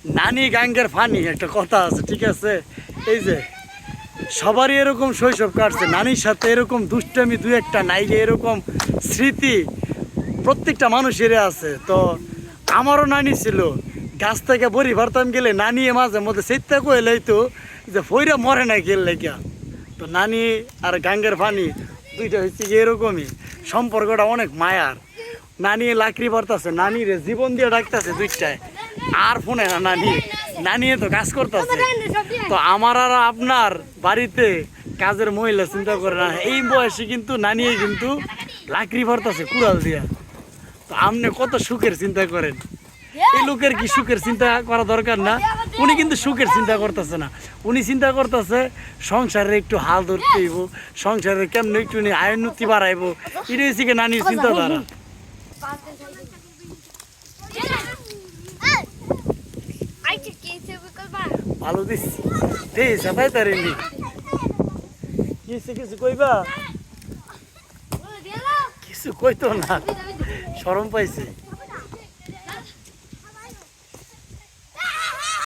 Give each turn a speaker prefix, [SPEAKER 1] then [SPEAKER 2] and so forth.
[SPEAKER 1] নানি গাঙ্গের ফানি একটা কথা আছে, ঠিক আছে? এই যে সবারই এরকম শৈশব কাটছে, নানির সাথে এরকম দুষ্টামি দু একটা নাইলে এরকম স্মৃতি প্রত্যেকটা মানুষেরই আছে। তো আমারও নানি ছিল, গাছ থেকে বড়ি ভরতাম গেলে নানি মাঝে মধ্যে সেটা কইলে তো যে ফইরা মরে না গেলে কে। তো নানি আর গাঙ্গের পানি দুইটা হচ্ছে কি এরকমই, সম্পর্কটা অনেক মায়ার। নানি লাকড়ি ভরতাছে, নানি রে জীবন দিয়ে ডাকতেছে দুইটায়, আর ফোনে না নানি, নানি তো কাজ করতেছে। তো আমার আর আপনার বাড়িতে কাজের মহিলা চিন্তা করে না, এই বয়সে কিন্তু নানি কিন্তু লাকড়ি ভরতাছে কুড়াল দিয়া। তো আপনি কত সুখের চিন্তা করেন, এই লোকের কি সুখের চিন্তা করা দরকার না? উনি কিন্তু সুখের চিন্তা করতেছে না, উনি চিন্তা করতেছে সংসারে একটু হাল ধরতে হইব, সংসারে কেমন একটু আয় উন্নতি বাড়াইবো, এটা হচ্ছে কি নানির চিন্তাধারা। ভালো দিচ্ছি তাই তারিনি কিছু কইবা, কিছু কইতো না, শরম পাইছে।